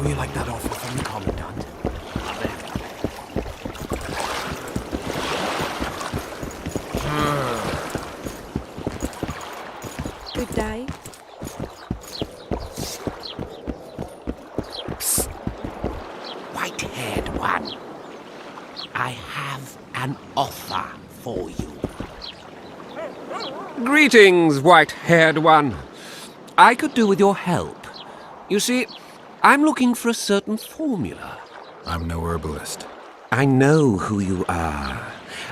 How you like that offer from the Commandant? Good day. Psst. White-haired one. I have an offer for you. Greetings, white-haired one. I could do with your help. You see, I'm looking for a certain formula. I'm no herbalist. I know who you are.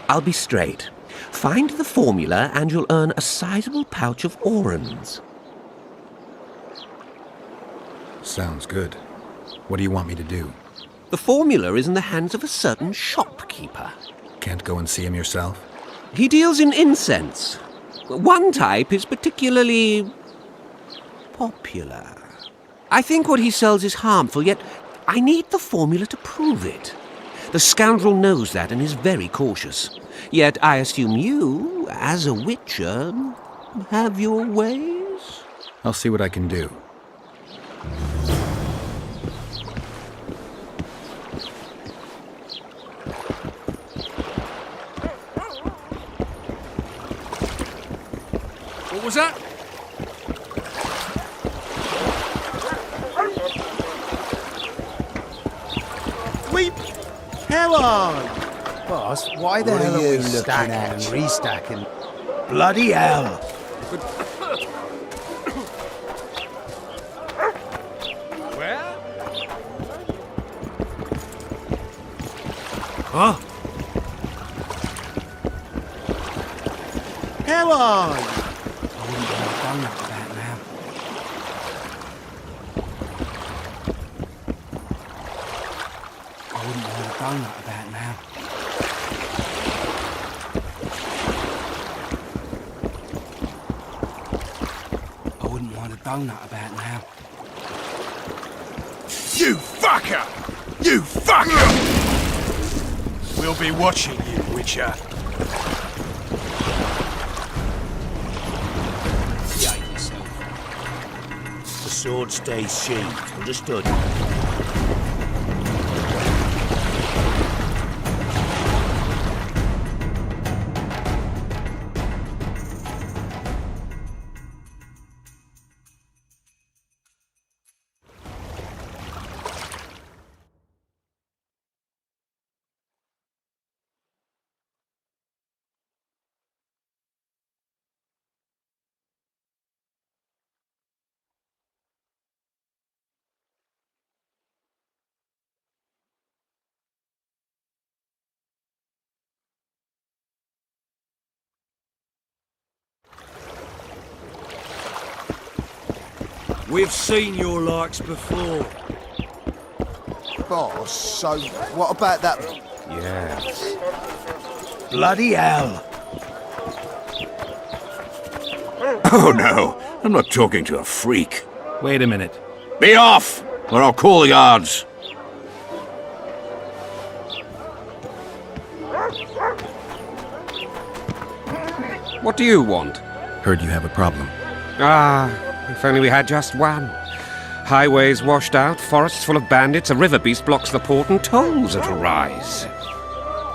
I'll be straight. Find the formula and you'll earn a sizable pouch of orans. Sounds good. What do you want me to do? The formula is in the hands of a certain shopkeeper. Can't go and see him yourself? He deals in incense. One type is particularly popular. I think what he sells is harmful, yet I need the formula to prove it. The scoundrel knows that and is very cautious. Yet I assume you, as a witcher, have your ways? I'll see what I can do. What was that? Come on! Boss, why the hell are we stacking and restacking? Bloody hell! Where? Huh? Come on! I wouldn't have done that about now. I wouldn't have done that about now. I wouldn't want a donut about now. You fucker! You fucker! We'll be watching you, Witcher. Behave yourself. The sword stays sheathed, understood? We've seen your likes before. Boss, so what about that? Yes. Bloody hell! Oh no, I'm not talking to a freak. Wait a minute. Be off, or I'll call the guards. What do you want? Heard you have a problem. If only we had just one. Highways washed out, forests full of bandits, a river beast blocks the port, and tolls that rise.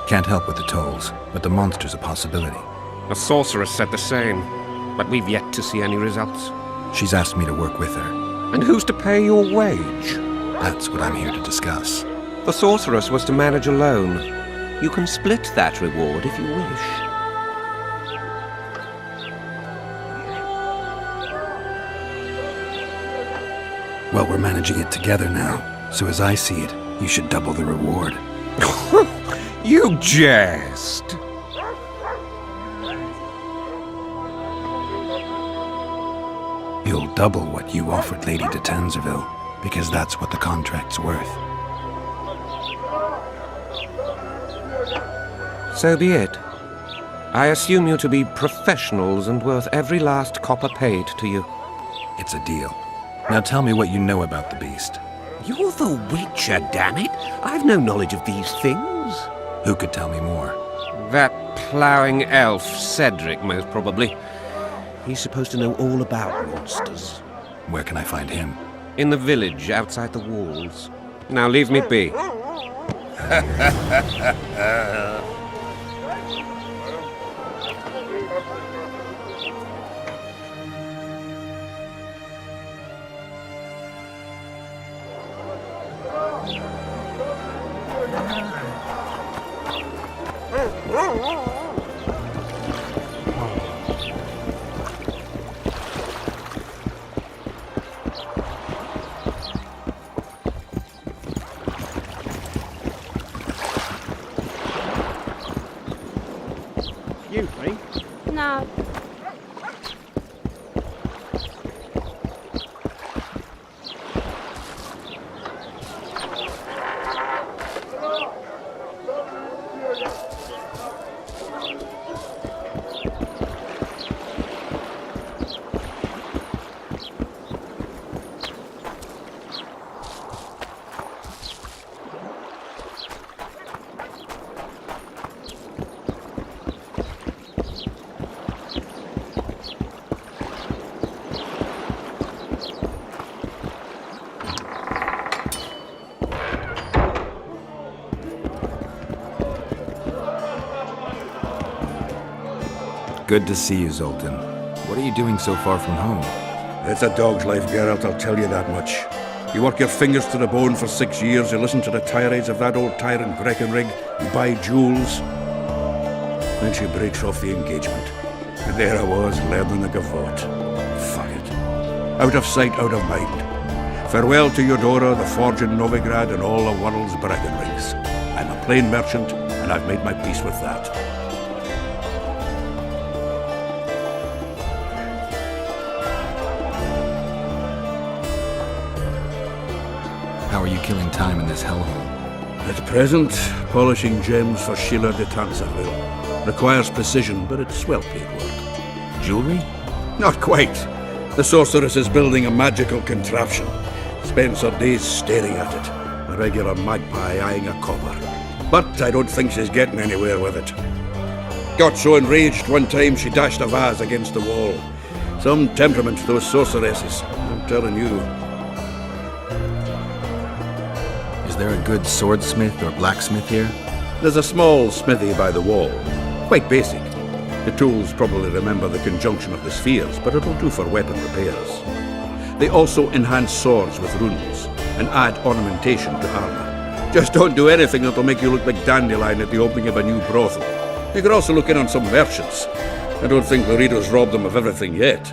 Can't help with the tolls, but the monster's a possibility. A sorceress said the same, but we've yet to see any results. She's asked me to work with her. And who's to pay your wage? That's what I'm here to discuss. The sorceress was to manage alone. You can split that reward if you wish. Well, we're managing it together now, so as I see it, you should double the reward. You jest! You'll double what you offered Lady de Tanzerville, because that's what the contract's worth. So be it. I assume you to be professionals and worth every last copper paid to you. It's a deal. Now tell me what you know about the beast. You're the Witcher, damn it! I've no knowledge of these things. Who could tell me more? That ploughing elf, Cedric, most probably. He's supposed to know all about monsters. Where can I find him? In the village, outside the walls. Now leave me be. Excuse me. No. Good to see you, Zoltan. What are you doing so far from home? It's a dog's life, Geralt, I'll tell you that much. You work your fingers to the bone for 6 years, you listen to the tirades of that old tyrant Breckenrig, you buy jewels. Then she breaks off the engagement. And there I was, learning the gavotte. Fuck it. Out of sight, out of mind. Farewell to Eudora, the forge in Novigrad, and all the world's Breckenrigs. I'm a plain merchant, and I've made my peace with that. How are you killing time in this hellhole? At present, polishing gems for Sheila de Tanserville. Requires precision, but it's well-paid work. Jewelry? Not quite. The sorceress is building a magical contraption. Spends her days staring at it. A regular magpie eyeing a copper. But I don't think she's getting anywhere with it. Got so enraged one time she dashed a vase against the wall. Some temperament, those sorceresses. I'm telling you. Is there a good swordsmith or blacksmith here? There's a small smithy by the wall. Quite basic. The tools probably remember the conjunction of the spheres, but it'll do for weapon repairs. They also enhance swords with runes and add ornamentation to armor. Just don't do anything that'll make you look like Dandelion at the opening of a new brothel. You could also look in on some merchants. I don't think Laredo's robbed them of everything yet.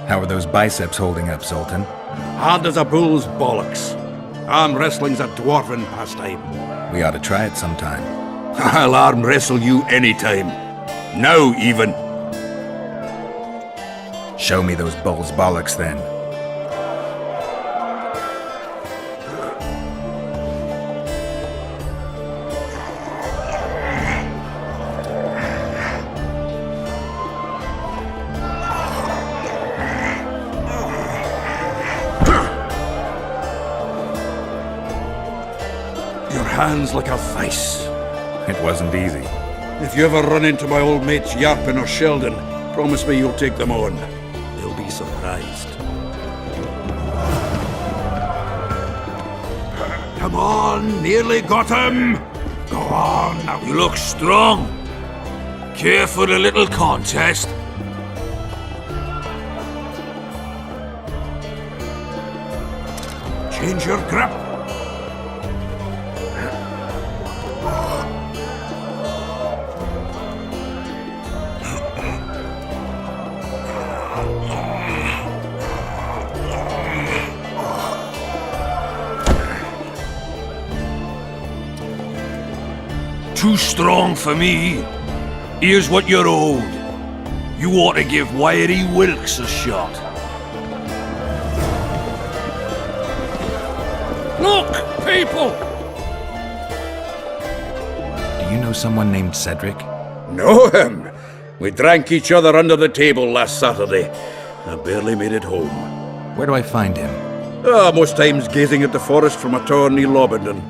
How are those biceps holding up, Zoltan? Hard as a bull's bollocks. Arm wrestling's a dwarven pastime. We ought to try it sometime. I'll arm wrestle you anytime. Now, even. Show me those bull's bollocks, then. Your hands like a vice. It wasn't easy. If you ever run into my old mates Yarpin or Sheldon, promise me you'll take them on. They'll be surprised. Come on, nearly got him. Go on, now. You look strong. Care for a little contest? Change your grip. Too strong for me. Here's what you're owed. You ought to give Wiry Wilkes a shot. Look, people! Do you know someone named Cedric? Know him? We drank each other under the table last Saturday. I barely made it home. Where do I find him? Most times gazing at the forest from a tower near Lobendon.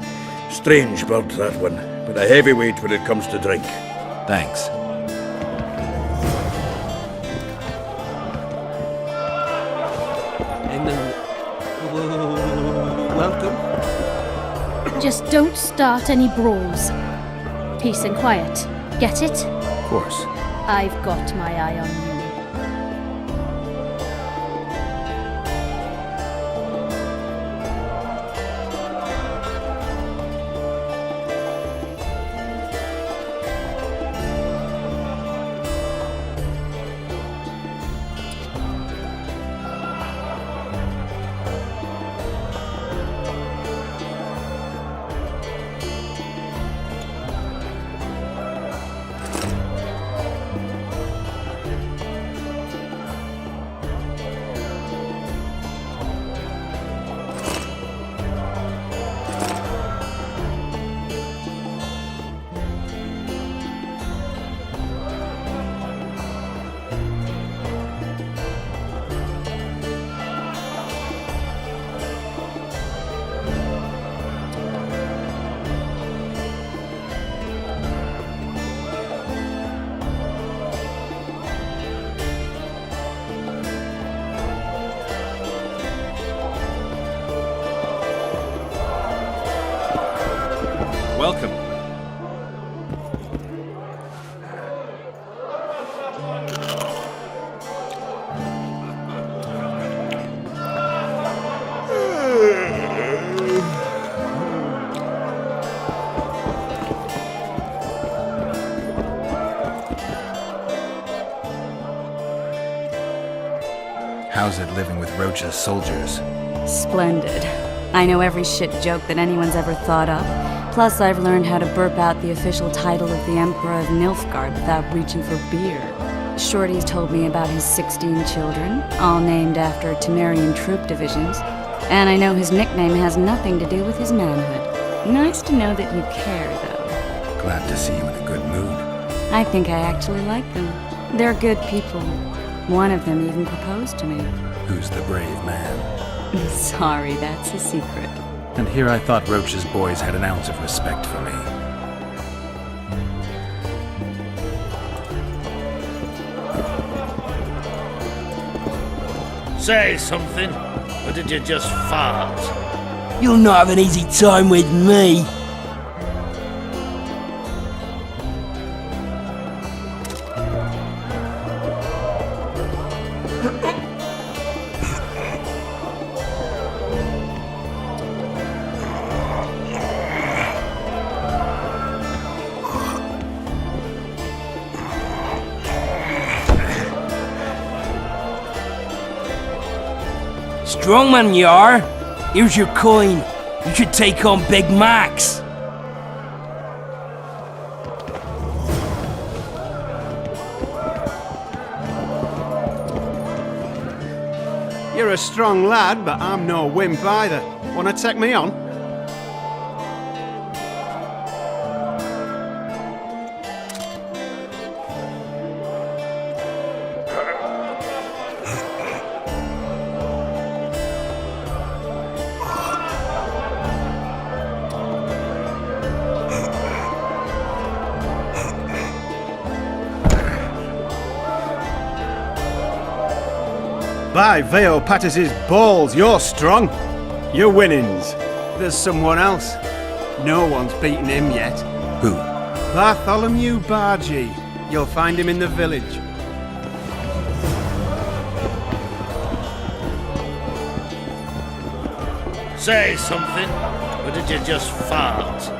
Strange bird, that one, but a heavyweight when it comes to drink. Thanks. Just don't start any brawls. Peace and quiet. Get it? Of course. I've got my eye on you. Welcome. How's it living with Roach's soldiers? Splendid. I know every shit joke that anyone's ever thought of. Plus, I've learned how to burp out the official title of the Emperor of Nilfgaard without reaching for beer. Shorty's told me about his 16 children, all named after Temerian troop divisions, and I know his nickname has nothing to do with his manhood. Nice to know that you care, though. Glad to see you in a good mood. I think I actually like them. They're good people. One of them even proposed to me. Who's the brave man? Sorry, that's a secret. And here I thought Roach's boys had an ounce of respect for me. Say something, or did you just fart? You'll not have an easy time with me. Strong man you are. Here's your coin. You should take on Big Max. You're a strong lad, but I'm no wimp either. Wanna take me on? By Veo Patis's balls, you're strong. You're winnings. There's someone else. No one's beaten him yet. Who? Bartholomew Bargy. You'll find him in the village. Say something, or did you just fart?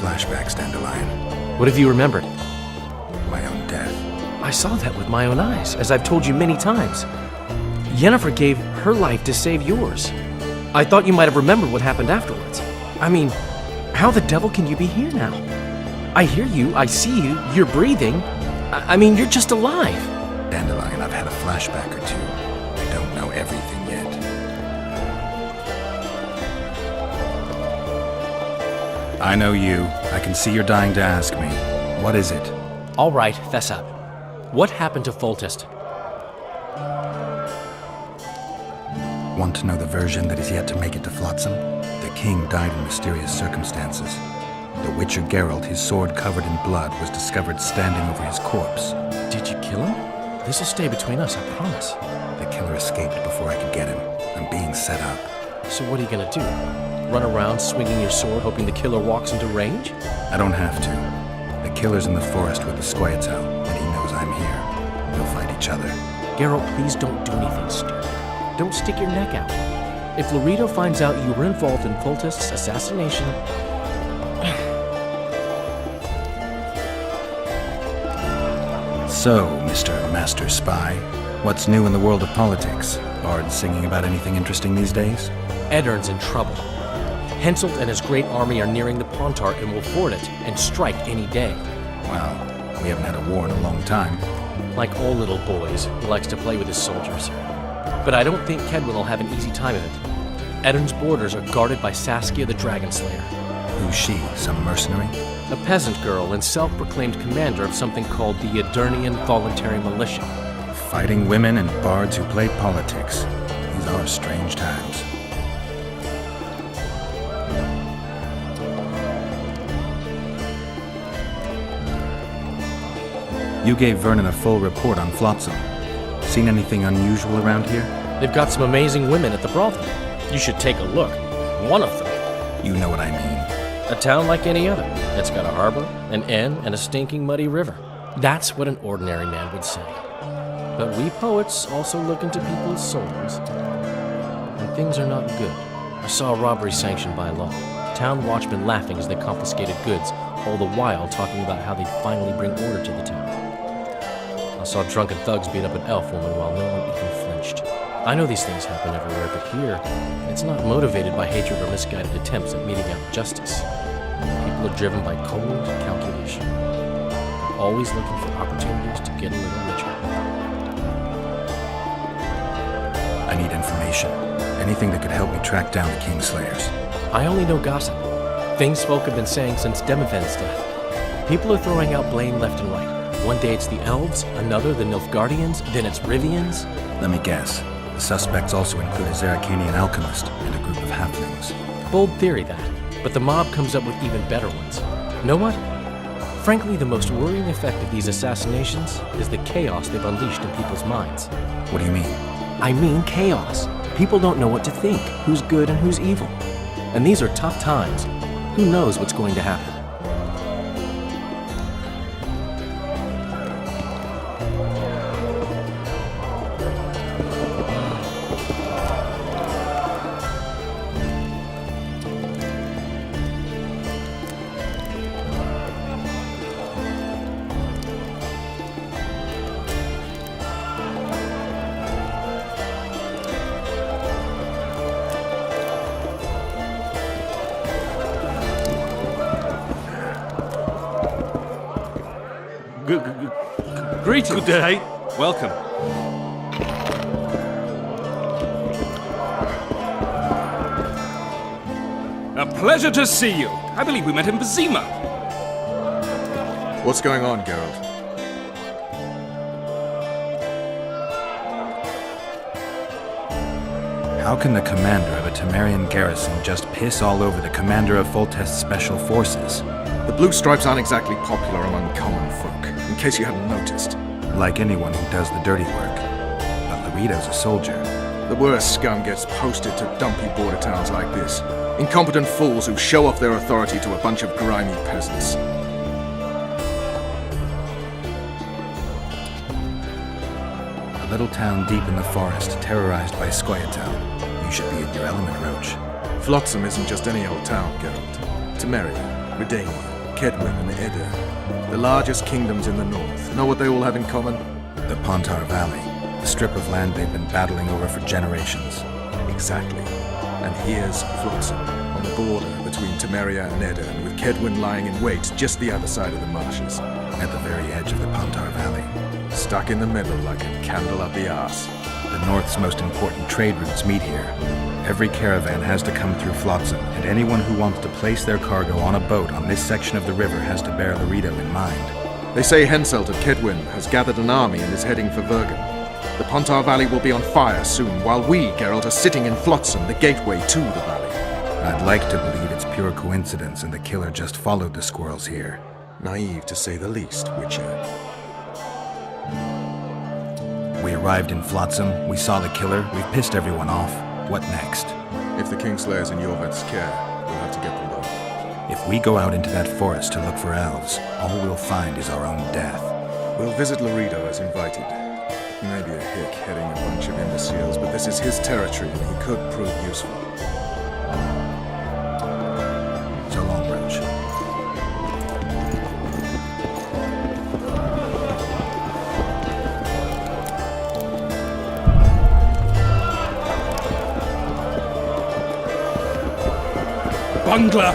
Flashbacks, Dandelion. What have you remembered? My own death. I saw that with my own eyes, as I've told you many times. Yennefer gave her life to save yours. I thought you might have remembered what happened afterwards. I mean, how the devil can you be here now? I hear you, I see you, you're breathing. I mean, you're just alive. Dandelion, I've had a flashback or two. I don't know everything yet. I know you. I can see you're dying to ask me. What is it? All right, fess up. What happened to Foltest? Want to know the version that is yet to make it to Flotsam? The king died in mysterious circumstances. The Witcher Geralt, his sword covered in blood, was discovered standing over his corpse. Did you kill him? This'll stay between us, I promise. The killer escaped before I could get him. I'm being set up. So what are you gonna do? Run around swinging your sword hoping the killer walks into range? I don't have to. The killer's in the forest with the Squietal, and he knows I'm here. We'll fight each other. Geralt, please don't do anything stupid. Don't stick your neck out. If Laredo finds out you were involved in Foltest's assassination... So, Mr. Master Spy, what's new in the world of politics? Bards singing about anything interesting these days? Eddern's in trouble. Henselt and his great army are nearing the Pontar and will ford it and strike any day. Well, we haven't had a war in a long time. Like all little boys, he likes to play with his soldiers. But I don't think Kedwin will have an easy time of it. Eddern's borders are guarded by Saskia the Dragon Slayer. Who's she? Some mercenary? A peasant girl and self-proclaimed commander of something called the Edirnian Voluntary Militia. Fighting women and bards who play politics. These are strange times. You gave Vernon a full report on Flotsam. Seen anything unusual around here? They've got some amazing women at the brothel. You should take a look. One of them. You know what I mean. A town like any other. It's got a harbor, an inn, and a stinking muddy river. That's what an ordinary man would say. But we poets also look into people's souls. And things are not good. I saw a robbery sanctioned by law. Town watchmen laughing as they confiscated goods, all the while talking about how they'd finally bring order to the town. I saw drunken thugs beat up an elf woman while no one even flinched. I know these things happen everywhere, but here, it's not motivated by hatred or misguided attempts at meting out justice. People are driven by cold calculation. They're always looking for opportunities to get a little richer. I need information. Anything that could help me track down the Kingslayers. I only know gossip. Things folk have been saying since Demiven's death. People are throwing out blame left and right. One day it's the Elves, another the Nilfgaardians, then it's Rivians. Let me guess. The suspects also include a Zaracanian alchemist and a group of halflings. Bold theory, that. But the mob comes up with even better ones. Know what? Frankly, the most worrying effect of these assassinations is the chaos they've unleashed in people's minds. What do you mean? I mean chaos. People don't know what to think, who's good and who's evil. And these are tough times. Who knows what's going to happen? Greetings. Good day. Welcome. A pleasure to see you. I believe we met in Vizima. What's going on, Geralt? How can the commander of a Temerian garrison just piss all over the commander of Foltest's special forces? The Blue Stripes aren't exactly popular among common folk, in case you hadn't noticed. Like anyone who does the dirty work. But Laredo's a soldier. The worst scum gets posted to dumpy border towns like this. Incompetent fools who show off their authority to a bunch of grimy peasants. A little town deep in the forest, terrorized by Squietal. You should be in your element, Roach. Flotsam isn't just any old town, Geralt. Temeria, Redania, Kedwin, and Eder. The largest kingdoms in the north. Know what they all have in common? The Pontar Valley. The strip of land they've been battling over for generations. Exactly. And here's Flotsam, on the border between Temeria and Eder, and with Kedwin lying in wait just the other side of the marshes. At the very edge of the Pontar Valley. Stuck in the middle like a candle up the arse. The north's most important trade routes meet here. Every caravan has to come through Flotsam, and anyone who wants to place their cargo on a boat on this section of the river has to bear Laredo in mind. They say Henselt of Kedwin has gathered an army and is heading for Vergen. The Pontar Valley will be on fire soon, while we, Geralt, are sitting in Flotsam, the gateway to the valley. I'd like to believe it's pure coincidence and the killer just followed the squirrels here. Naive to say the least, Witcher. We arrived in Flotsam, we saw the killer, we've pissed everyone off. What next? If the Kingslayer's in Jorvat's care, we'll have to get them both. If we go out into that forest to look for elves, all we'll find is our own death. We'll visit Laredo as invited. He may be a hick heading a bunch of imbeciles, but this is his territory and he could prove useful. So long, Roach. Bungler!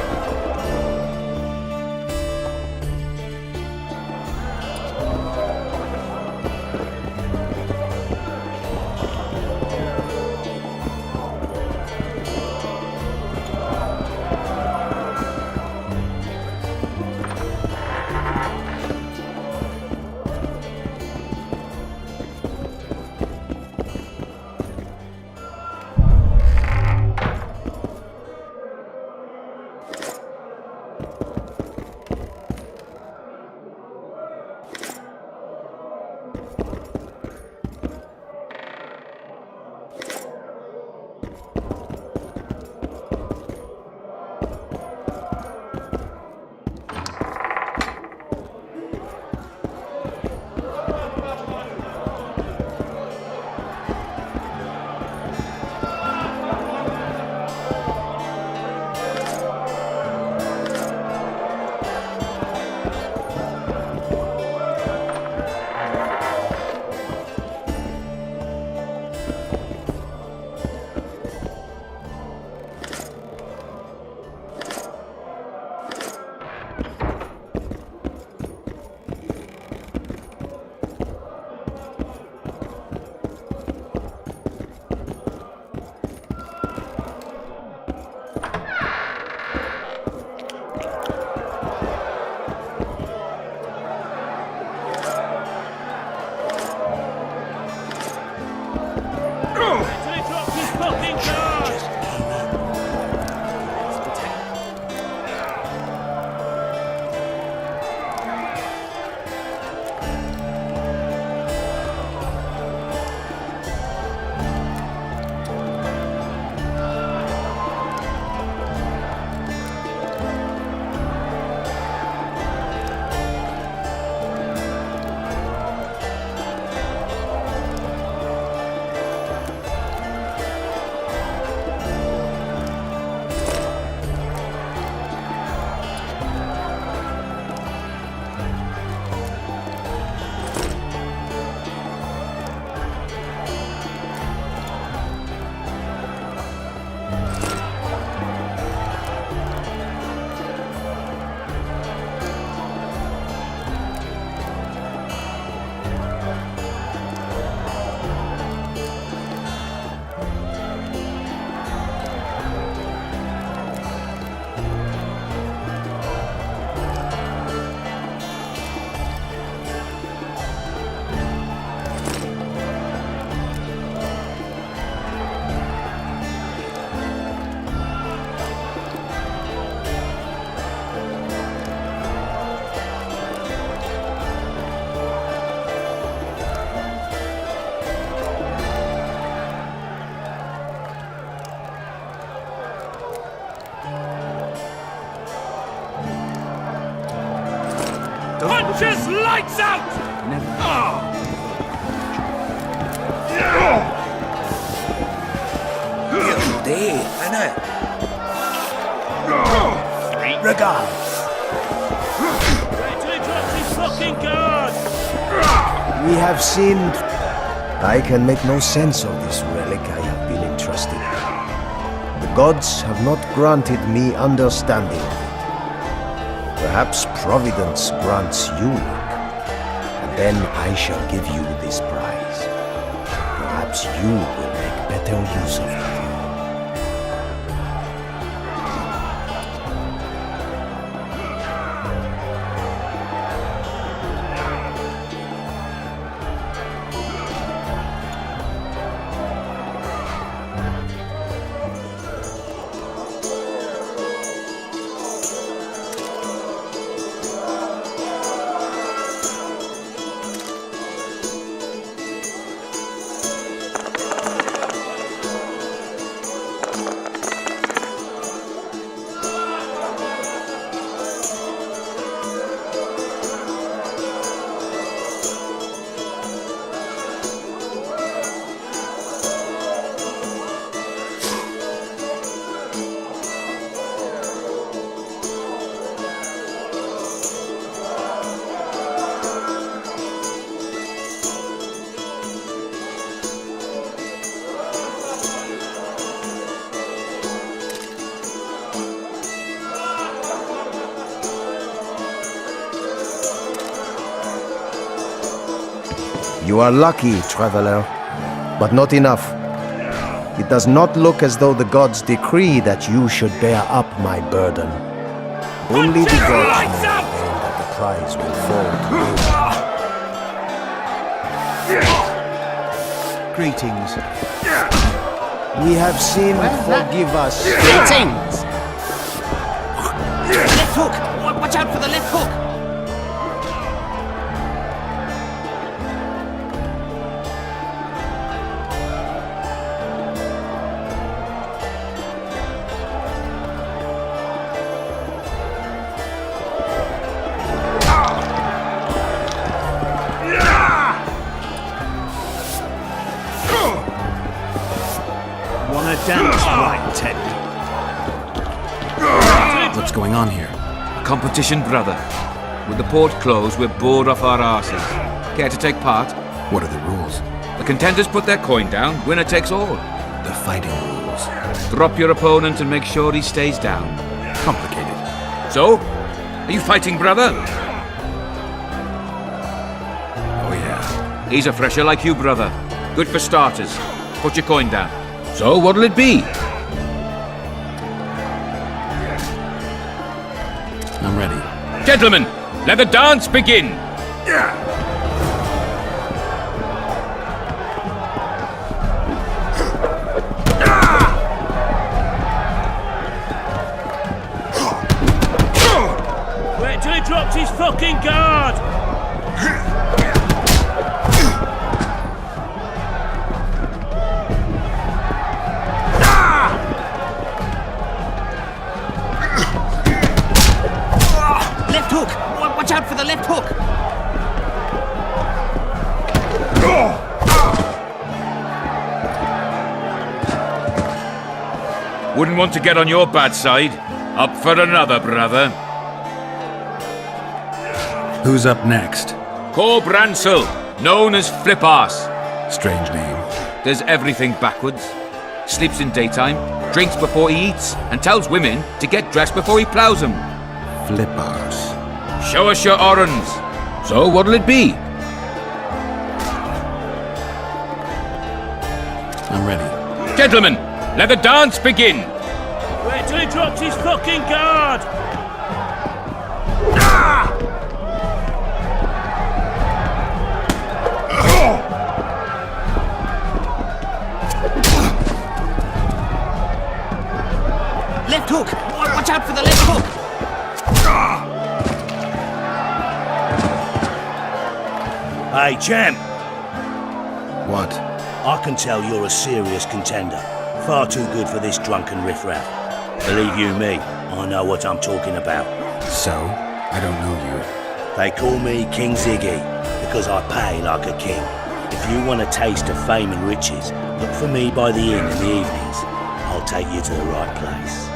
Punches lights out! We have sinned. I can make no sense of this relic I have been entrusted with. The gods have not granted me understanding of it. Perhaps Providence grants you luck, and then I shall give you this prize. Perhaps you will make better use of it. You are lucky, traveler, but not enough. It does not look as though the gods decree that you should bear up my burden. Only the gods know then that the prize will fall to you. Greetings. We have sinned, forgive us. Greetings! Left hook! Watch out for the left hook! Wanna dance, right, Teddy? What's going on here? Competition, brother. With the port closed, we're bored off our asses. Care to take part? What are the rules? The contenders put their coin down, winner takes all. The fighting rules. Drop your opponent and make sure he stays down. Complicated. So? Are you fighting, brother? Oh yeah. He's a fresher like you, brother. Good for starters. Put your coin down. So, what'll it be? I'm ready. Gentlemen, let the dance begin! Wait till he drops his fucking guard! Left hook! Watch out for the left hook! Wouldn't want to get on your bad side. Up for another, brother. Who's up next? Cor Bransel, known as Flip-Arse. Strange name. Does everything backwards. Sleeps in daytime, drinks before he eats, and tells women to get dressed before he plows them. Flip-Arse. Show us your orange. So what'll it be? I'm ready. Gentlemen, let the dance begin. Wait till he drops his fucking guard! Left hook! Watch out for the left hook! Hey, champ. What? I can tell you're a serious contender. Far too good for this drunken riffraff. Believe you me, I know what I'm talking about. So? I don't know you. They call me King Ziggy, because I pay like a king. If you want a taste of fame and riches, look for me by the inn in the evenings. I'll take you to the right place.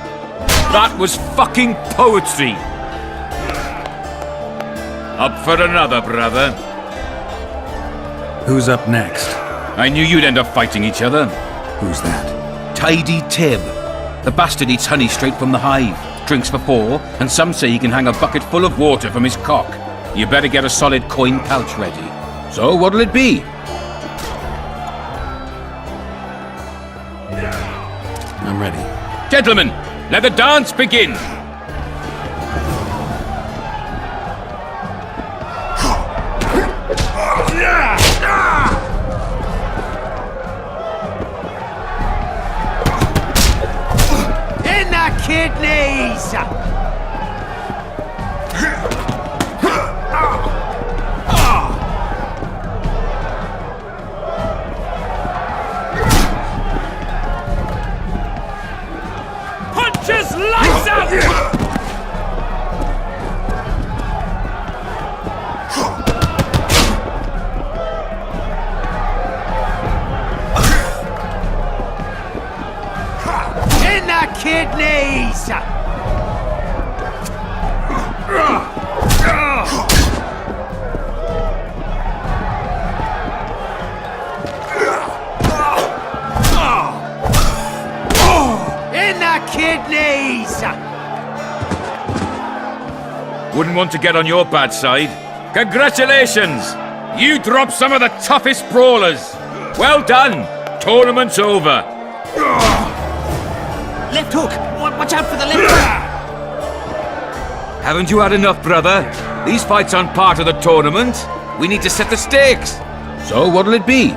That was fucking poetry. Up for another, brother. Who's up next? I knew you'd end up fighting each other. Who's that? Tidy Tib. The bastard eats honey straight from the hive, drinks for 4, and some say he can hang a bucket full of water from his cock. You better get a solid coin pouch ready. So what'll it be? I'm ready. Gentlemen, let the dance begin! In the kidneys! Punches lights out! In the kidneys! In the kidneys! Wouldn't want to get on your bad side. Congratulations! You dropped some of the toughest brawlers. Well done. Tournament's over. Left hook! Watch out for the left hook! Haven't you had enough, brother? These fights aren't part of the tournament. We need to set the stakes. So what'll it be?